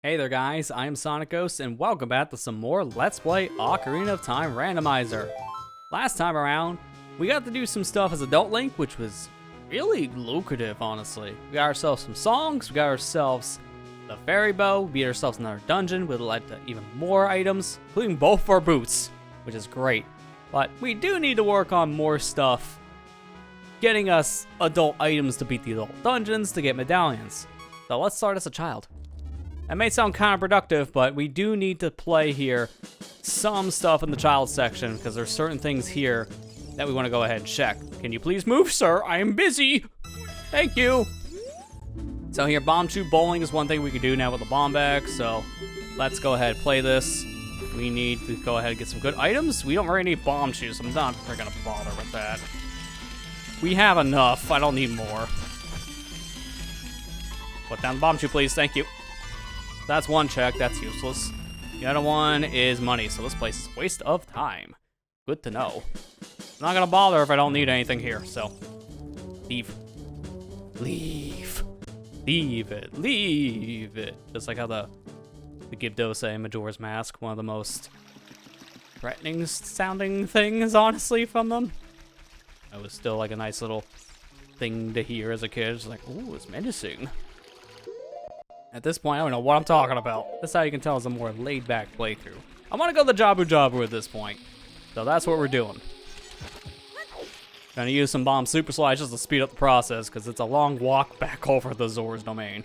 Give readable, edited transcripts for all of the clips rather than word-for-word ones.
Hey there guys, I am SonicGhost and welcome back to some more Let's Play Ocarina of Time Randomizer. Last time around, we got to do some stuff as Adult Link, which was really lucrative, honestly. We got ourselves some songs, we got ourselves the fairy bow, we beat ourselves another dungeon, which led to even more items, including both of our boots, which is great. But we do need to work on more stuff, getting us adult items to beat the adult dungeons, to get medallions. So let's start as a child. That may sound counterproductive, but we do need to play here some stuff in the child section because there's certain things here that we want to go ahead and check. Can you please move, sir? I am busy. Thank you. So here, bomb shoot bowling is one thing we can do now with the bomb bag. So let's go ahead and play this. We need to go ahead and get some good items. We don't really need bomb shoes. So I'm not gonna bother with that. We have enough. I don't need more. Put down the bomb shoe, please. Thank you. That's one check, that's useless. The other one is money, so this place is a waste of time. Good to know. I'm not gonna bother if I don't need anything here, so. Leave. Leave. Leave it. Leave it. Just like how the Gibdo say Majora's Mask, one of the most threatening sounding things, honestly, from them. It was still like a nice little thing to hear as a kid. It's like, ooh, it's menacing. At this point, I don't know what I'm talking about. That's how you can tell it's a more laid-back playthrough. I want to go the Jabu Jabu at this point. So that's what we're doing. Gonna use some bomb super slides just to speed up the process, because it's a long walk back over the Zora's domain.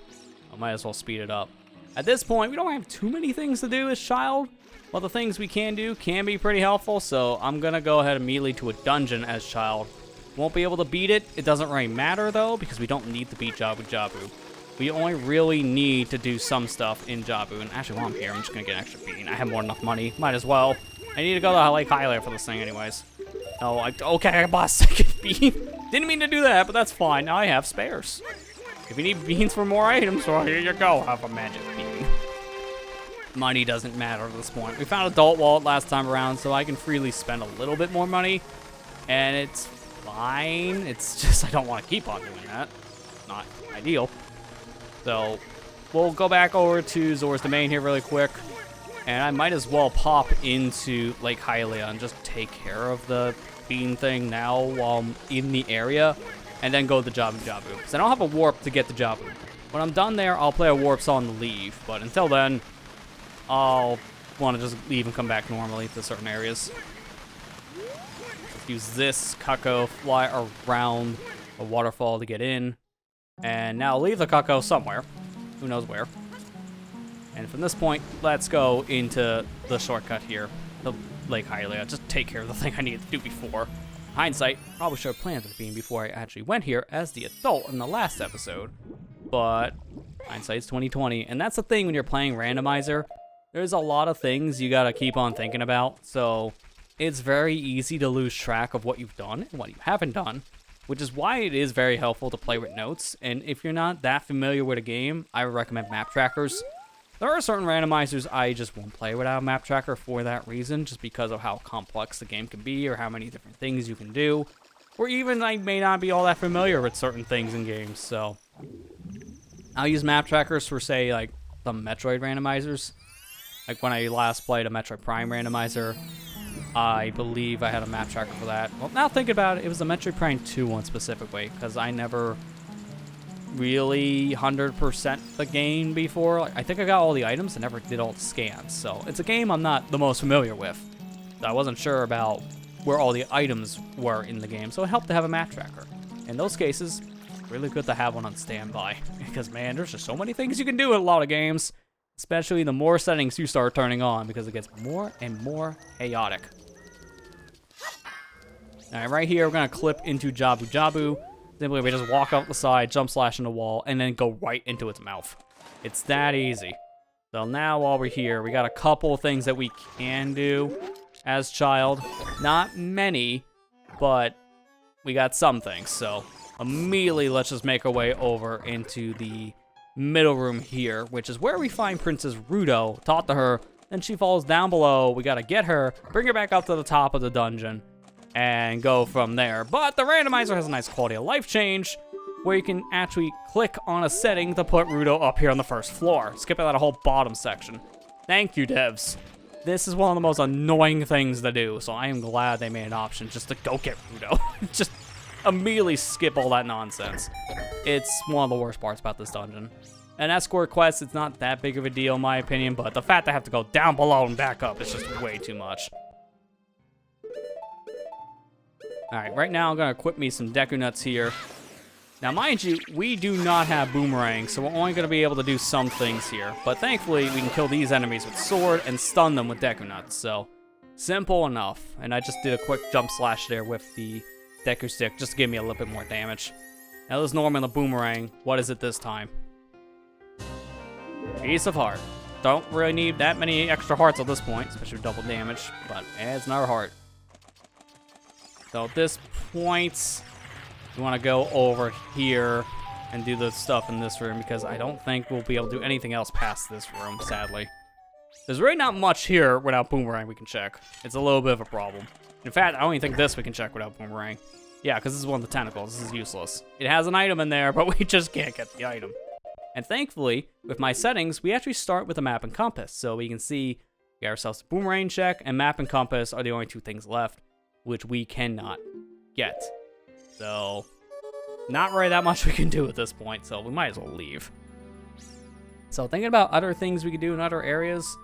I might as well speed it up. At this point, we don't have too many things to do as child, but the things we can do can be pretty helpful, so I'm gonna go ahead immediately to a dungeon as child. Won't be able to beat it. It doesn't really matter, though, because we don't need to beat Jabu Jabu. We only really need to do some stuff in Jabu. And actually, while I'm here, I'm just going to get an extra bean. I have more than enough money. Might as well. I need to go to Lake Hylia for this thing anyways. Oh, okay, I bought a second bean. Didn't mean to do that, but that's fine. Now I have spares. If you need beans for more items, well, here you go. Have a magic bean. Money doesn't matter at this point. We found Adult Wallet last time around, so I can freely spend a little bit more money. And it's fine. It's just I don't want to keep on doing that. Not ideal. So, we'll go back over to Zora's Domain here really quick. And I might as well pop into Lake Hylia and just take care of the bean thing now while I'm in the area. And then go to the Jabu Jabu. Because I don't have a warp to get to Jabu. When I'm done there, I'll play a warp song to leave. But until then, I'll want to just leave and come back normally to certain areas. Let's use this Kako, fly around a waterfall to get in. And now leave the Kako somewhere. Who knows where. And from this point, let's go into the shortcut here. The Lake Hylia. Just take care of the thing I needed to do before. Hindsight, probably should have planned the bean before I actually went here as the adult in the last episode. But hindsight's 2020. And that's the thing when you're playing Randomizer. There's a lot of things you gotta keep on thinking about. So it's very easy to lose track of what you've done and what you haven't done. Which is why it is very helpful to play with notes. And if you're not that familiar with a game, I would recommend map trackers. There are certain randomizers I just won't play without a map tracker for that reason, just because of how complex the game can be or how many different things you can do. Or even I may not be all that familiar with certain things in games, so I'll use map trackers for, say, like the Metroid randomizers. Like when I last played a Metroid Prime randomizer, I believe I had a map tracker for that. Well, now thinking about it, it was the Metroid Prime 2 one specifically, because I never really 100% the game before. Like, I think I got all the items and never did all the scans, so it's a game I'm not the most familiar with. So I wasn't sure about where all the items were in the game, so it helped to have a map tracker. In those cases, it's really good to have one on standby, because man, there's just so many things you can do in a lot of games, especially the more settings you start turning on, because it gets more and more chaotic. Alright, right here, we're going to clip into Jabu Jabu. Simply, we just walk out the side, jump slash in the wall, and then go right into its mouth. It's that easy. So now while we're here, we got a couple of things that we can do as child. Not many, but we got some things. So immediately, let's just make our way over into the middle room here, which is where we find Princess Rudo. Talk to her, then she falls down below. We got to get her, bring her back up to the top of the dungeon, and go from there. But the randomizer has a nice quality of life change, where you can actually click on a setting to put Rudo up here on the first floor, skipping that whole bottom section. Thank you, devs. This is one of the most annoying things to do, so I am glad they made an option just to go get Rudo. Just immediately skip all that nonsense. It's one of the worst parts about this dungeon. An escort quest, it's not that big of a deal in my opinion, but the fact that I have to go down below and back up is just way too much. Alright, right now I'm going to equip me some Deku Nuts here. Now, mind you, we do not have boomerangs, so we're only going to be able to do some things here. But thankfully, we can kill these enemies with sword and stun them with Deku Nuts, so simple enough. And I just did a quick jump slash there with the Deku Stick just to give me a little bit more damage. Now, this is normally the boomerang. What is it this time? Piece of heart. Don't really need that many extra hearts at this point, especially with double damage, but it's another heart. So at this point, we want to go over here and do the stuff in this room because I don't think we'll be able to do anything else past this room, sadly. There's really not much here without boomerang we can check. It's a little bit of a problem. In fact, I don't even think this we can check without boomerang. Yeah, because this is one of the tentacles. This is useless. It has an item in there, but we just can't get the item. And thankfully, with my settings, we actually start with a map and compass. So we can see, we got ourselves a boomerang check, and map and compass are the only two things left, which we cannot get. So, not really that much we can do at this point, so we might as well leave. So thinking about other things we could do in other areas,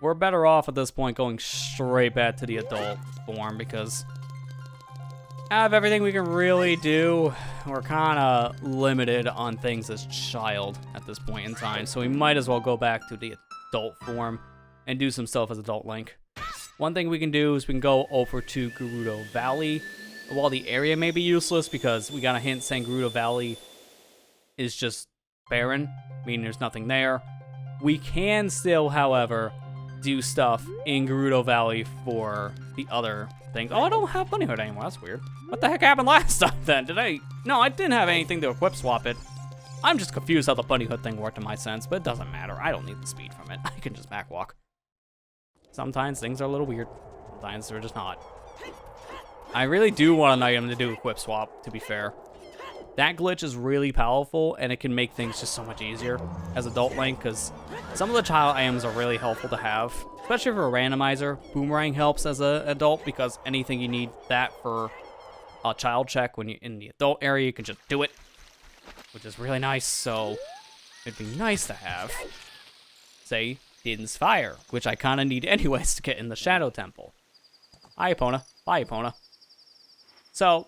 we're better off at this point going straight back to the adult form because out of everything we can really do, we're kind of limited on things as child at this point in time. So we might as well go back to the adult form and do some stuff as Adult Link. One thing we can do is we can go over to Gerudo Valley. While the area may be useless because we got a hint saying Gerudo Valley is just barren, meaning there's nothing there. We can still, however, do stuff in Gerudo Valley for the other things. Oh, I don't have Bunny Hood anymore. That's weird. What the heck happened last time then? Did I? No, I didn't have anything to equip swap it. I'm just confused how the Bunny Hood thing worked in my sense, but it doesn't matter. I don't need the speed from it. I can just back walk. Sometimes things are a little weird. Sometimes they're just not. I really do want an item to do equip swap, to be fair. That glitch is really powerful, and it can make things just so much easier as Adult Link, because some of the child items are really helpful to have, especially for a randomizer. Boomerang helps as an adult, because anything you need that for a child check when you're in the adult area, you can just do it, which is really nice, so it'd be nice to have, say, Din's Fire, which I kind of need anyways to get in the Shadow Temple. Hi, Epona. Bye, Epona. So,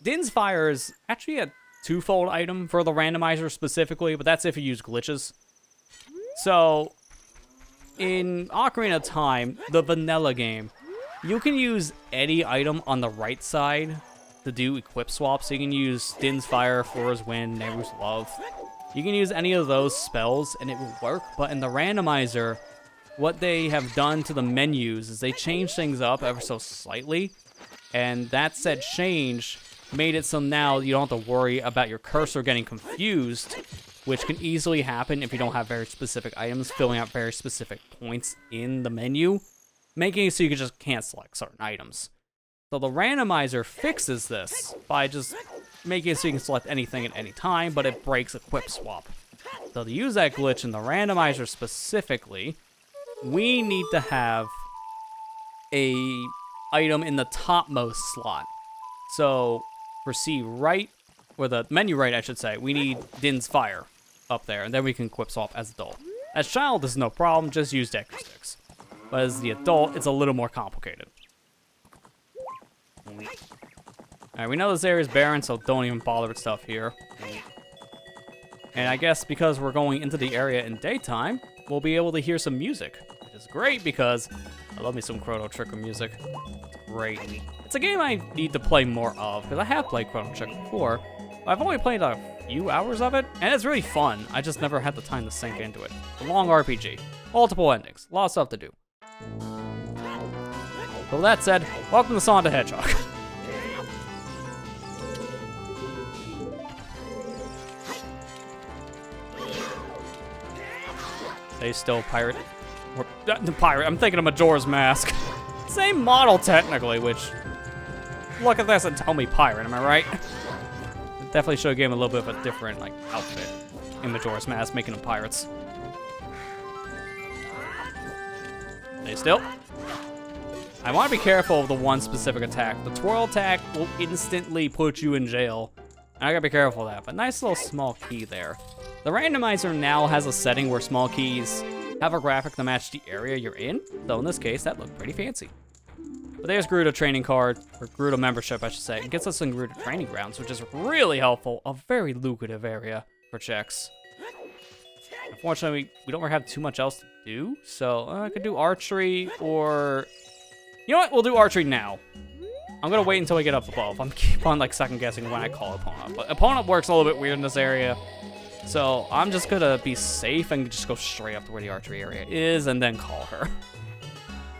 Din's Fire is actually a twofold item for the randomizer specifically, but that's if you use glitches. So, in Ocarina of Time, the vanilla game, you can use any item on the right side to do equip swaps. So you can use Din's Fire, Flora's Wind, Nehru's Love. You can use any of those spells and it will work, but in the randomizer, what they have done to the menus is they changed things up ever so slightly. And that said change made it so now you don't have to worry about your cursor getting confused, which can easily happen if you don't have very specific items filling out very specific points in the menu, making it so you just can't select certain items. So the randomizer fixes this by just making it so you can select anything at any time, but it breaks equip swap. So to use that glitch in the randomizer specifically, we need to have a item in the topmost slot. So for C right, or the menu right I should say, we need Din's Fire up there, and then we can equip swap as adult. As child, this is no problem, just use Deku Sticks. But as the adult, it's a little more complicated. Alright, we know this area is barren, so don't even bother with stuff here. And I guess because we're going into the area in daytime, we'll be able to hear some music, which is great because I love me some Chrono Trigger music. It's great. It's a game I need to play more of, because I have played Chrono Trigger before, but I've only played a few hours of it, and it's really fun. I just never had the time to sink into it. It's a long RPG. Multiple endings. A lot of stuff to do. So with that said, welcome to Sonic the Hedgehog. They still pirate. Or, the pirate. I'm thinking of Majora's Mask. Same model technically, which look at this and tell me pirate, am I right? Definitely should have given him a little bit of a different, like, outfit in Majora's Mask, making them pirates. Stay still. I want to be careful of the one specific attack. The twirl attack will instantly put you in jail. I gotta be careful of that, but nice little small key there. The randomizer now has a setting where small keys have a graphic to match the area you're in, so in this case, that looked pretty fancy. But there's Gerudo training card, or Gerudo membership, I should say. It gets us in Gerudo training grounds, which is really helpful. A very lucrative area for checks. Unfortunately, we don't really have too much else to do, so I could do archery, or... You know what? We'll do archery now. I'm gonna wait until we get up above. I'm keep on like second guessing when I call opponent, but opponent works a little bit weird in this area. So I'm just gonna be safe and just go straight up to where the archery area is and then call her.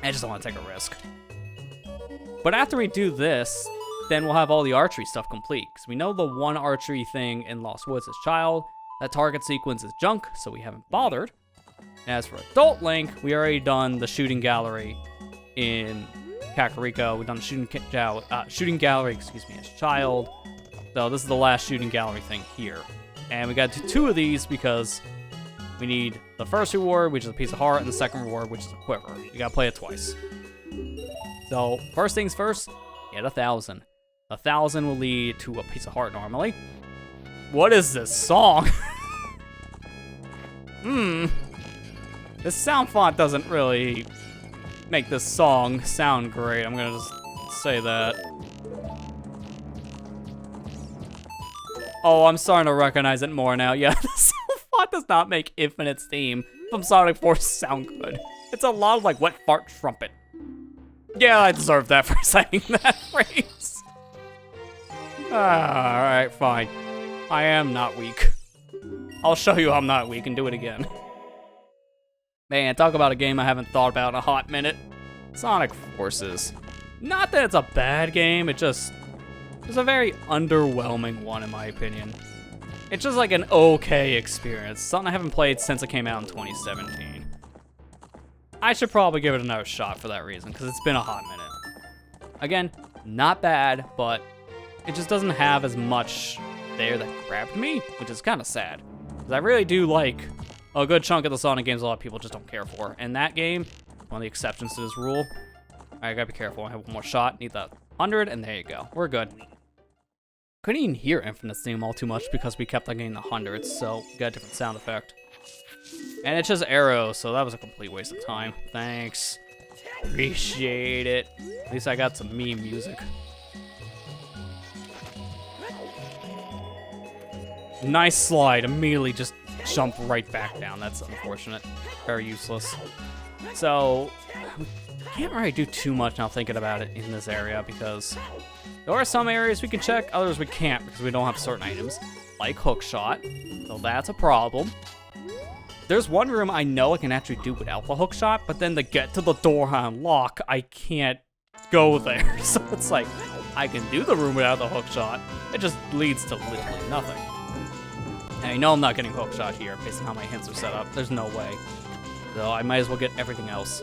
I just don't want to take a risk. But after we do this, then we'll have all the archery stuff complete. Because we know the one archery thing in Lost Woods is child. That target sequence is junk, so we haven't bothered. As for adult Link, we already done the shooting gallery in Kakariko. We've done the shooting gallery, as child. So this is the last shooting gallery thing here. And we got to do 2 of these because we need the first reward, which is a piece of heart, and the second reward, which is a quiver. You gotta play it twice. So first things first, get 1,000. 1,000 will lead to a piece of heart normally. What is this song? This sound font doesn't really make this song sound great. I'm gonna just say that. Oh, I'm starting to recognize it more now. Yeah, the sound font does not make Infinite's theme from Sonic Force sound good. It's a lot of like wet fart trumpet. Yeah, I deserve that for saying that phrase. Alright, fine. I am not weak. I'll show you I'm not weak and do it again. Man, talk about a game I haven't thought about in a hot minute. Sonic Forces. Not that it's a bad game, it's a very underwhelming one in my opinion. It's just like an okay experience. Something I haven't played since it came out in 2017. I should probably give it another shot for that reason, because it's been a hot minute. Again, not bad, but it just doesn't have as much there that grabbed me, which is kind of sad. Because I really do like a good chunk of the Sonic games a lot of people just don't care for. And that game, one of the exceptions to this rule. I gotta be careful, I have one more shot, need that 100, and there you go, we're good. Couldn't even hear Infinite's theme all too much because we kept on getting the hundreds, so we got a different sound effect. And it's just arrows, so that was a complete waste of time. Thanks. Appreciate it. At least I got some meme music. Nice slide, immediately just jump right back down. That's unfortunate. Very useless. So, we can't really do too much now thinking about it in this area because there are some areas we can check, others we can't because we don't have certain items, like hookshot. So that's a problem. There's one room I know I can actually do without the hookshot, but then to get to the door I unlock, I can't go there. So it's like, I can do the room without the hookshot. It just leads to literally nothing. And I know I'm not getting hookshot here based on how my hints are set up. There's no way. So I might as well get everything else.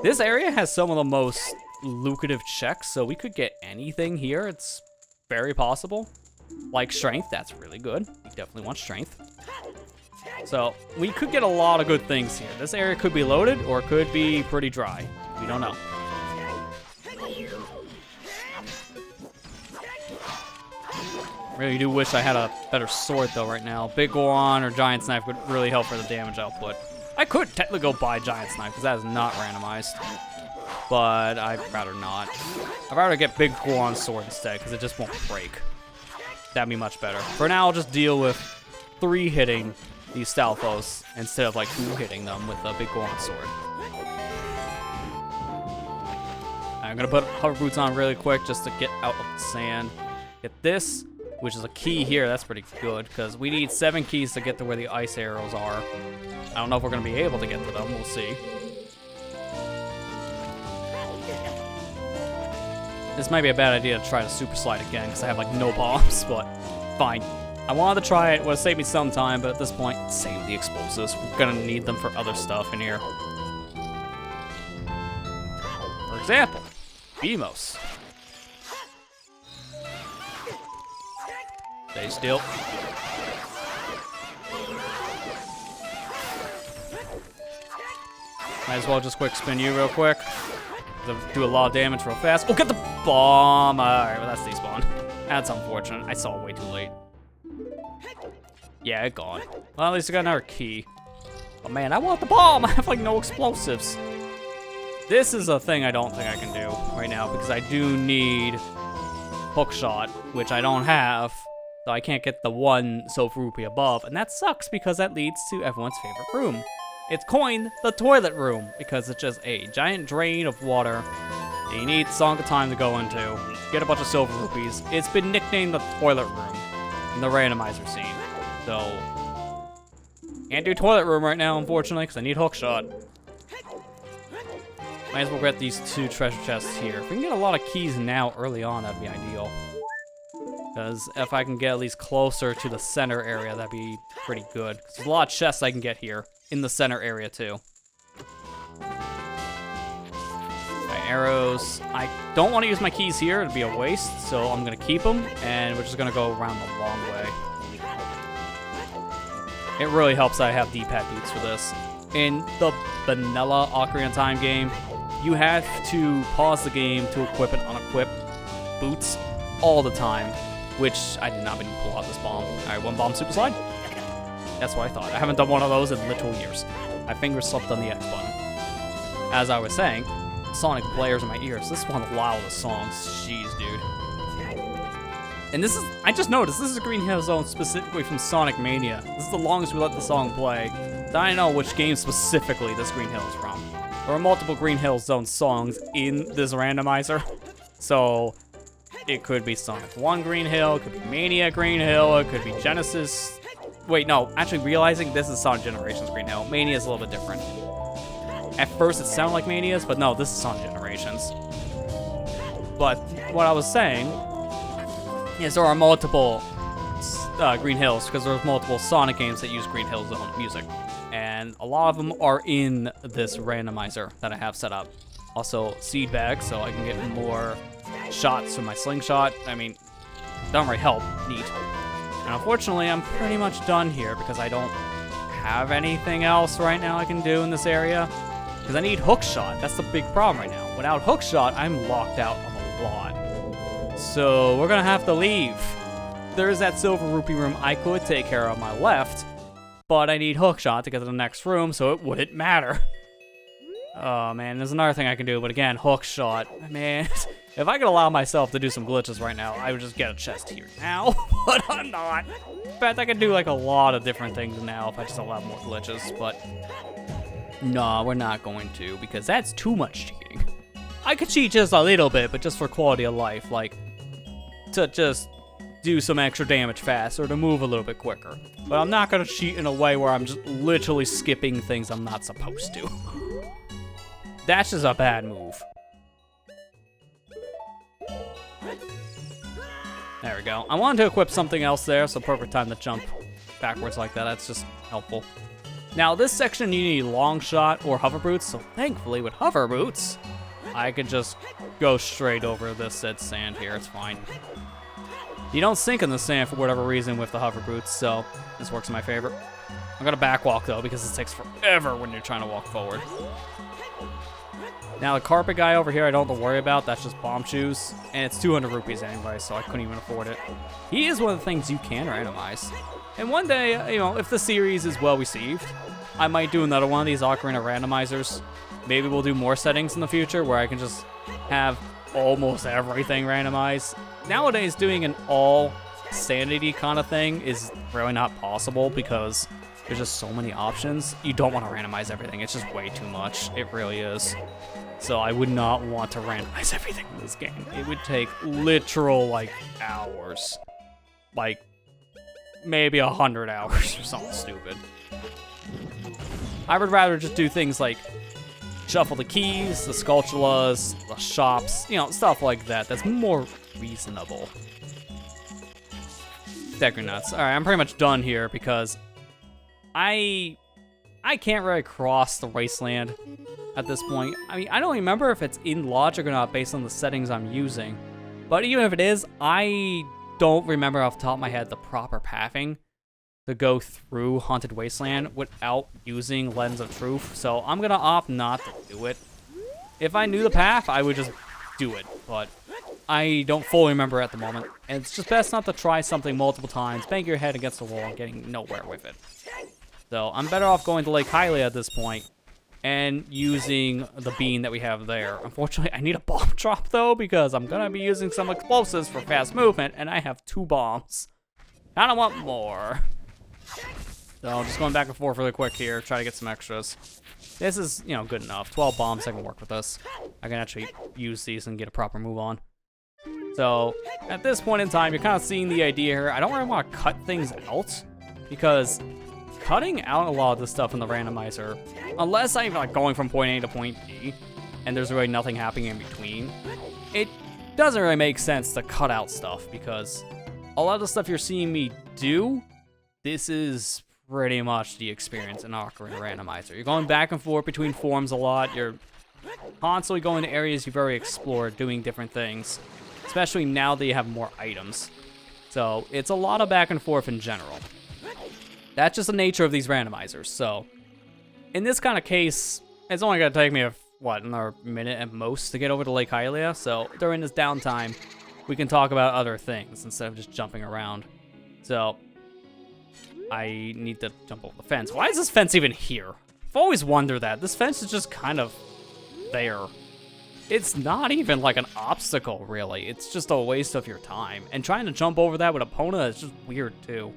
This area has some of the most lucrative checks, so we could get anything here. It's very possible. Like strength, that's really good. We definitely want strength. So we could get a lot of good things here. This area could be loaded or it could be pretty dry. We don't know. Really do wish I had a better sword though right now. Big Goron or Giant's Knife would really help for the damage output. I could technically go buy Giant's Knife because that is not randomized. But I'd rather not. I'd rather get Big Goron's sword instead because it just won't break. That'd be much better. For now, I'll just deal with 3 hitting these Stalfos instead of like 2 hitting them with a Big Goron sword. I'm gonna put hover boots on really quick just to get out of the sand. Get this, which is a key here. That's pretty good because we need 7 keys to get to where the ice arrows are. I don't know if we're gonna be able to get to them. We'll see. This might be a bad idea to try to super slide again because I have like no bombs, but fine. I wanted to try it. It would have saved me some time, but at this point, save the explosives. We're gonna need them for other stuff in here. For example, Beamos. Stay still. Might as well just quick spin you real quick. Do a lot of damage real fast. Oh, get the bomb! Alright, well, that's despawn. That's unfortunate. I saw it way too late. Yeah, it gone. Well, at least I got another key. Oh man, I want the bomb! I have like no explosives. This is a thing I don't think I can do right now because I do need hookshot, which I don't have. So I can't get the one Silver Rupee above, and that sucks because that leads to everyone's favorite room. It's coined the toilet room because it's just a giant drain of water that you need Song of Time to go into, get a bunch of Silver Rupees. It's been nicknamed the toilet room in the randomizer scene. So, can't do toilet room right now, unfortunately, because I need hookshot. Might as well get these 2 treasure chests here. If we can get a lot of keys now early on, that'd be ideal. Because if I can get at least closer to the center area, that'd be pretty good. 'Cause there's a lot of chests I can get here in the center area, too. My arrows. I don't want to use my keys here. It'd be a waste, so I'm going to keep them, and we're just going to go around the long way. It really helps that I have D-pad boots for this. In the vanilla Ocarina of Time game, you have to pause the game to equip and unequip boots all the time, which I did not mean to pull out this bomb. Alright, 1 bomb super slide. That's what I thought. I haven't done one of those in literal years. My fingers slipped on the X button. As I was saying, Sonic blares in my ears. This is one of the loudest songs. Jeez, dude. And this is, I just noticed, this is a Green Hill Zone specifically from Sonic Mania. This is the longest we let the song play. So I don't know which game specifically this Green Hill is from. There are multiple Green Hill Zone songs in this randomizer. So, it could be Sonic 1 Green Hill, it could be Mania Green Hill, it could be Genesis. Wait, no, actually realizing this is Sonic Generations Green Hill. Mania is a little bit different. At first it sounded like Mania's, but no, this is Sonic Generations. But what I was saying is there are multiple Green Hills, because there's multiple Sonic games that use Green Hill Zone music. And a lot of them are in this randomizer that I have set up. Also, seed bag, so I can get more shots from my slingshot. I mean, doesn't really help. Neat. And unfortunately, I'm pretty much done here because I don't have anything else right now I can do in this area. Because I need hookshot. That's the big problem right now. Without hookshot, I'm locked out of a lot. So we're gonna have to leave. There's that Silver Rupee room I could take care of on my left, but I need hookshot to get to the next room, so it wouldn't matter. Oh man, there's another thing I can do, but again, hookshot. Man, if I could allow myself to do some glitches right now, I would just get a chest here now, but I'm not. In fact, I could do like a lot of different things now if I just allow more glitches, but no, we're not going to, because that's too much cheating. I could cheat just a little bit, but just for quality of life, like to just do some extra damage fast or to move a little bit quicker. But I'm not gonna cheat in a way where I'm just literally skipping things I'm not supposed to. That's just a bad move. There we go. I wanted to equip something else there, so perfect time to jump backwards like that. That's just helpful. Now, this section you need long shot or hover boots, so thankfully with hover boots, I could just go straight over this said sand here. It's fine. You don't sink in the sand for whatever reason with the hover boots, so this works in my favor. I'm gonna backwalk though, because it takes forever when you're trying to walk forward. Now the carpet guy over here I don't have to worry about, that's just bomb shoes, and it's 200 rupees anyway, so I couldn't even afford it. He is one of the things you can randomize. And one day, you know, if the series is well received, I might do another one of these Ocarina randomizers. Maybe we'll do more settings in the future where I can just have almost everything randomized. Nowadays, doing an all sanity kind of thing is really not possible because there's just so many options. You don't want to randomize everything. It's just way too much. It really is. So I would not want to randomize everything in this game. It would take literal, like, hours. Like, maybe 100 hours or something stupid. I would rather just do things like shuffle the keys, the sculptulas, the shops, you know, stuff like that. That's more reasonable. Decker nuts. Alright, I'm pretty much done here because I can't really cross the wasteland at this point. I mean, I don't remember if it's in logic or not based on the settings I'm using. But even if it is, I don't remember off the top of my head the proper pathing to go through Haunted Wasteland without using Lens of Truth, so I'm gonna opt not to do it. If I knew the path, I would just do it, but I don't fully remember at the moment, and it's just best not to try something multiple times, bang your head against the wall, and getting nowhere with it. So I'm better off going to Lake Hylia at this point and using the bean that we have there. Unfortunately, I need a bomb drop, though, because I'm going to be using some explosives for fast movement, and I have 2 bombs. I don't want more. So I'm just going back and forth really quick here, try to get some extras. This is, you know, good enough. 12 bombs, I can work with this. I can actually use these and get a proper move on. So, at this point in time, you're kind of seeing the idea here. I don't really want to cut things out, because cutting out a lot of the stuff in the randomizer, unless I'm like going from point A to point B, and there's really nothing happening in between, it doesn't really make sense to cut out stuff, because a lot of the stuff you're seeing me do, this is pretty much the experience in Ocarina Randomizer. You're going back and forth between forms a lot, you're constantly going to areas you've already explored, doing different things, especially now that you have more items. So it's a lot of back and forth in general. That's just the nature of these randomizers. So in this kind of case, it's only going to take me, another minute at most to get over to Lake Hylia. So during this downtime, we can talk about other things instead of just jumping around. So I need to jump over the fence. Why is this fence even here? I've always wondered that. This fence is just kind of there. It's not even like an obstacle, really. It's just a waste of your time. And trying to jump over that with Epona is just weird, too.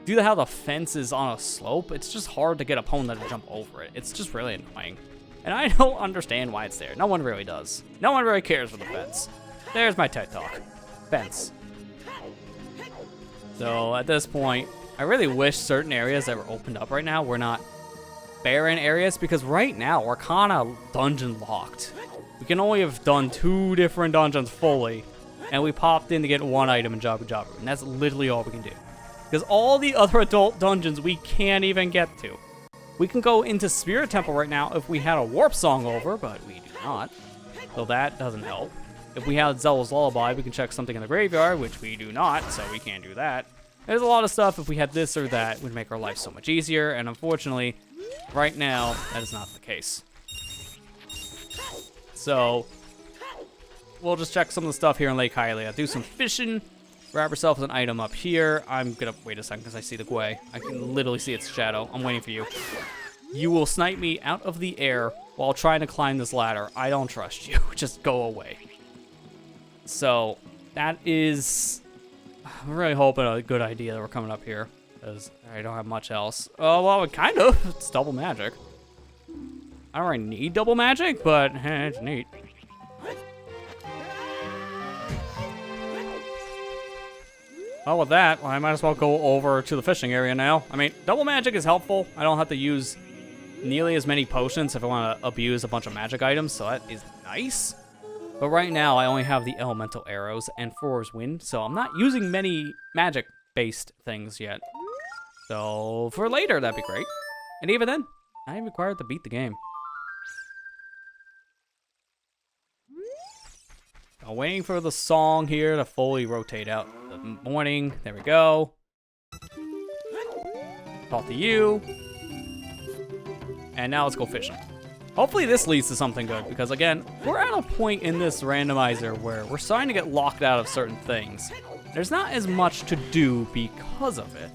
Due to how the fence is on a slope, it's just hard to get Epona to jump over it. It's just really annoying. And I don't understand why it's there. No one really does. No one really cares for the fence. There's my TED Talk. Fence. So, at this point, I really wish certain areas that were opened up right now were not barren areas, because right now, we're kind of dungeon locked. We can only have done 2 different dungeons fully, and we popped in to get 1 item in Jabu Jabu, and that's literally all we can do. Because all the other adult dungeons we can't even get to. We can go into Spirit Temple right now if we had a Warp Song over, but we do not. So that doesn't help. If we had Zelda's Lullaby, we can check something in the graveyard, which we do not, so we can't do that. There's a lot of stuff, if we had this or that, would make our life so much easier, and unfortunately, right now, that is not the case. So, we'll just check some of the stuff here in Lake Hylia. Do some fishing, grab ourselves an item up here. I'm gonna wait a second because I see the Gwei. I can literally see its shadow. I'm waiting for you. You will snipe me out of the air while trying to climb this ladder. I don't trust you. Just go away. So, that is... I'm really hoping a good idea that we're coming up here, because I don't have much else. Oh, well, kind of. It's double magic. I don't really need double magic, but it's neat. Well, with that, I might as well go over to the fishing area now. I mean, double magic is helpful. I don't have to use nearly as many potions if I want to abuse a bunch of magic items, so that is nice. But right now, I only have the elemental arrows and Thor's Wind, so I'm not using many magic-based things yet. So, for later, that'd be great. And even then, I am required to beat the game. I'm waiting for the song here to fully rotate out. The morning, there we go. Talk to you. And now let's go fishing. Hopefully this leads to something good, because again, we're at a point in this randomizer where we're starting to get locked out of certain things. There's not as much to do because of it.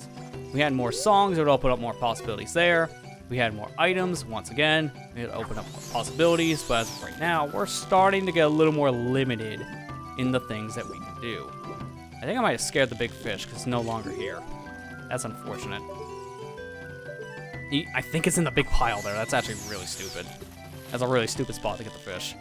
We had more songs, it would open up more possibilities there. We had more items, once again, it would open up more possibilities, but as of right now, we're starting to get a little more limited in the things that we can do. I think I might have scared the big fish because it's no longer here. That's unfortunate. I think it's in the big pile there. That's actually really stupid. That's a really stupid spot to get the fish.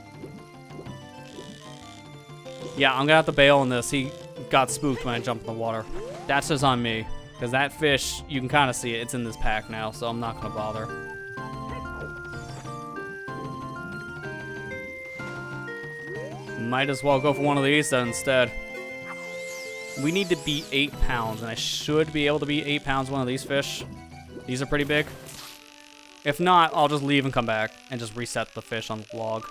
Yeah, I'm gonna have to bail on this. He got spooked when I jumped in the water. That's just on me. Because that fish, you can kind of see it. It's in this pack now, so I'm not gonna bother. Might as well go for one of these then instead. We need to beat 8 pounds, and I should be able to beat 8 pounds one of these fish. These are pretty big. If not, I'll just leave and come back and just reset the fish on the log.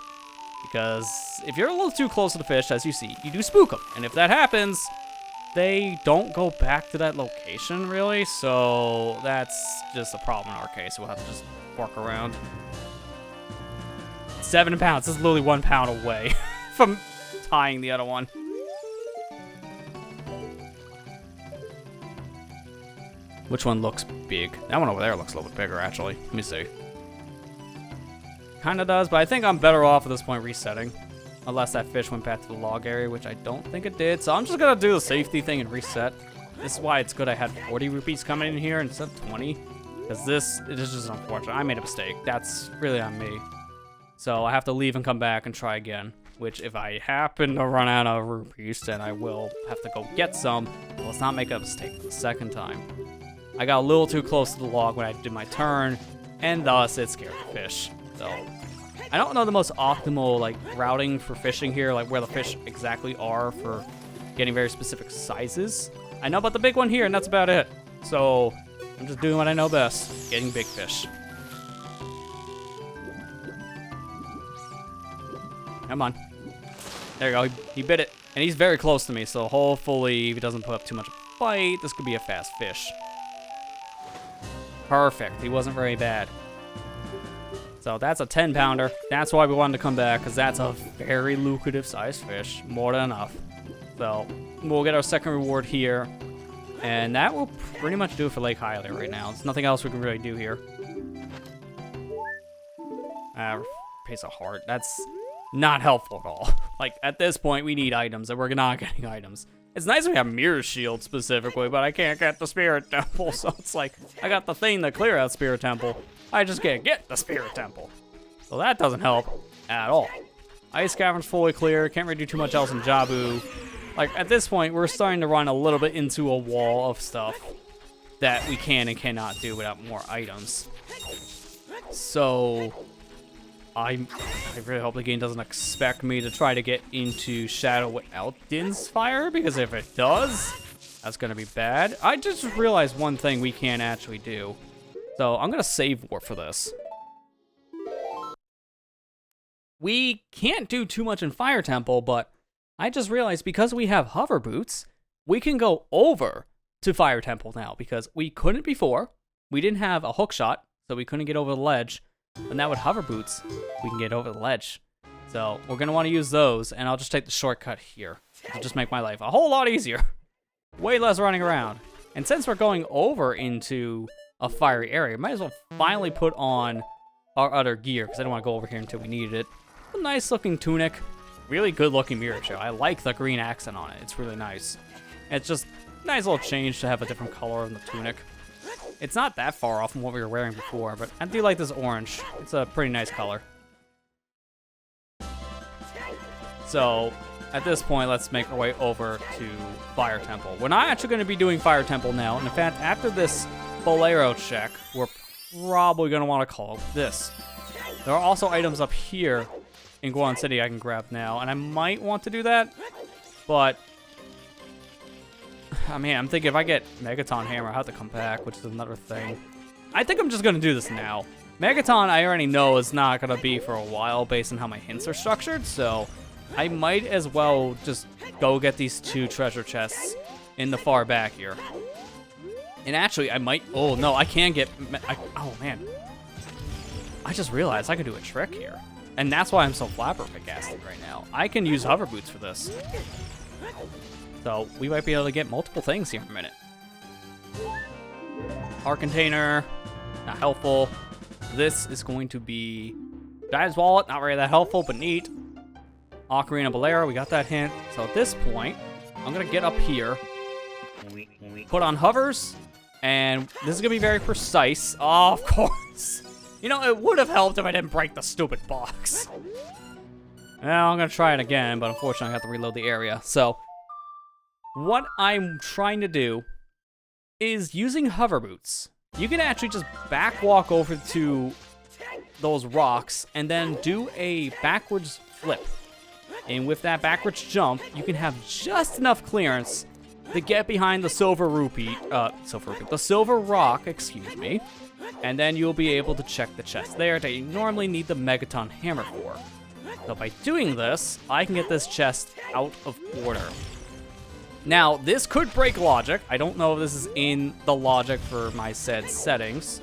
Because if you're a little too close to the fish, as you see, you do spook them. And if that happens, they don't go back to that location, really, so that's just a problem in our case. We'll have to just work around. 7 pounds. This is literally 1 pound away from tying the other one. Which one looks big? That one over there looks a little bit bigger, actually. Let me see. Kinda does, but I think I'm better off at this point resetting. Unless that fish went back to the log area, which I don't think it did. So I'm just gonna do the safety thing and reset. This is why it's good I had 40 rupees coming in here instead of 20. Because this is just unfortunate. I made a mistake. That's really on me. So I have to leave and come back and try again. Which, if I happen to run out of rupees, then I will have to go get some. But let's not make a mistake for the second time. I got a little too close to the log when I did my turn, and thus it scared the fish. So I don't know the most optimal like routing for fishing here, like where the fish exactly are for getting very specific sizes. I know about the big one here, and that's about it. So I'm just doing what I know best, getting big fish. Come on. There you go, he bit it. And he's very close to me, so hopefully if he doesn't put up too much of a fight, this could be a fast fish. Perfect, he wasn't very bad. So that's a 10 pounder. That's why we wanted to come back, because that's a very lucrative sized fish. More than enough. So we'll get our second reward here. And that will pretty much do it for Lake Hyrule right now. There's nothing else we can really do here. Piece of heart. That's not helpful at all. Like, at this point, we need items, and we're not getting items. It's nice we have Mirror Shield specifically, but I can't get the Spirit Temple, so it's like, I got the thing to clear out Spirit Temple. I just can't get the Spirit Temple. So that doesn't help at all. Ice Cavern's fully clear, can't really do too much else in Jabu. Like, at this point, we're starting to run a little bit into a wall of stuff that we can and cannot do without more items. So I really hope the game doesn't expect me to try to get into Shadow without Din's Fire, because if it does, that's going to be bad. I just realized one thing we can't actually do. So I'm going to save warp for this. We can't do too much in Fire Temple, but I just realized because we have hover boots, we can go over to Fire Temple now, because we couldn't before. We didn't have a hook shot, so we couldn't get over the ledge. And now with hover boots, we can get over the ledge. So we're going to want to use those, and I'll just take the shortcut here. It'll just make my life a whole lot easier. Way less running around. And since we're going over into a fiery area, might as well finally put on our other gear, because I don't want to go over here until we needed it. A nice looking tunic. Really good looking mirror show. I like the green accent on it. It's really nice. It's just a nice little change to have a different color on the tunic. It's not that far off from what we were wearing before, but I do like this orange. It's a pretty nice color. So, at this point, let's make our way over to Fire Temple. We're not actually going to be doing Fire Temple now, and in fact, after this Bolero check, we're probably going to want to call it this. There are also items up here in Guan City I can grab now, and I might want to do that, but I mean, I'm thinking if I get Megaton Hammer, I'll have to come back, which is another thing. I think I'm just going to do this now. Megaton, I already know, is not going to be for a while based on how my hints are structured, so I might as well just go get these 2 treasure chests in the far back here. And actually, I might... Oh, no, I can get... oh, man. I just realized I can do a trick here. And that's why I'm so flabbergasted right now. I can use hover boots for this. So we might be able to get multiple things here in a minute. Our container, not helpful. This is going to be Dive's Wallet, not really that helpful, but neat. Ocarina of Bolero, we got that hint. So at this point, I'm gonna get up here, put on hovers, and this is gonna be very precise. Oh, of course. You know, it would have helped if I didn't break the stupid box. Now I'm gonna try it again, but unfortunately I have to reload the area. So what I'm trying to do is using hover boots. You can actually just back walk over to those rocks and then do a backwards flip. And with that backwards jump, you can have just enough clearance to get behind the silver rock, excuse me. And then you'll be able to check the chest there that you normally need the Megaton Hammer for. So by doing this, I can get this chest out of order. Now, this could break logic. I don't know if this is in the logic for my said settings.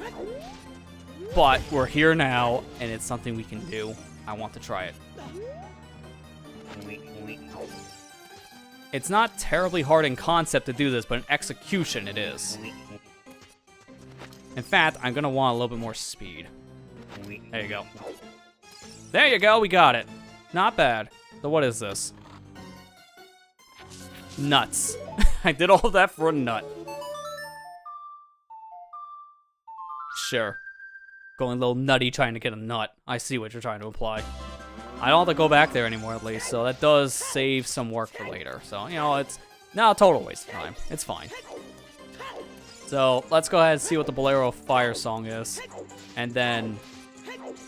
But we're here now, and it's something we can do. I want to try it. It's not terribly hard in concept to do this, but in execution it is. In fact, I'm going to want a little bit more speed. There you go. There you go, we got it. Not bad. So what is this? Nuts. I did all of that for a nut. Sure. Going a little nutty trying to get a nut. I see what you're trying to imply. I don't have to go back there anymore, at least, so that does save some work for later. So, you know, it's not a total waste of time. It's fine. So, let's go ahead and see what the Bolero Fire song is. And then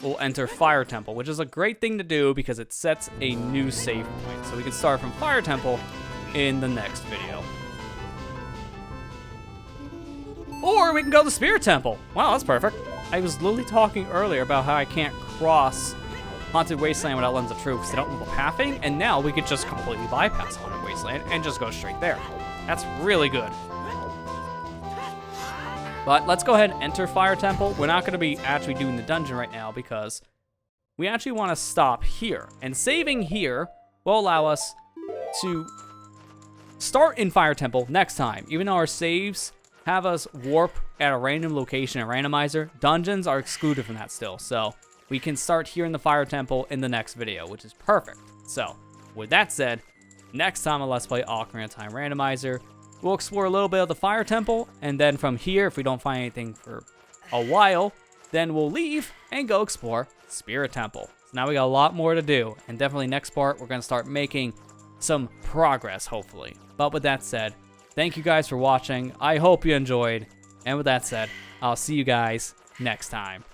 we'll enter Fire Temple, which is a great thing to do because it sets a new save point. So we can start from Fire Temple in the next video. Or we can go to Spirit Temple. Wow, that's perfect. I was literally talking earlier about how I can't cross Haunted Wasteland without Lens of Truth because they don't know the pathing, and now we could just completely bypass Haunted Wasteland and just go straight there. That's really good. But let's go ahead and enter Fire Temple. We're not going to be actually doing the dungeon right now because we actually want to stop here. And saving here will allow us to start in Fire Temple next time. Even though our saves have us warp at a random location in Randomizer, dungeons are excluded from that still. So we can start here in the Fire Temple in the next video, which is perfect. So with that said, next time on Let's Play Ocarina of Time Randomizer, we'll explore a little bit of the Fire Temple, and then from here, if we don't find anything for a while, then we'll leave and go explore Spirit Temple. So now we got a lot more to do, and definitely next part, we're going to start making some progress, hopefully. But with that said, thank you guys for watching. I hope you enjoyed, and with that said, I'll see you guys next time.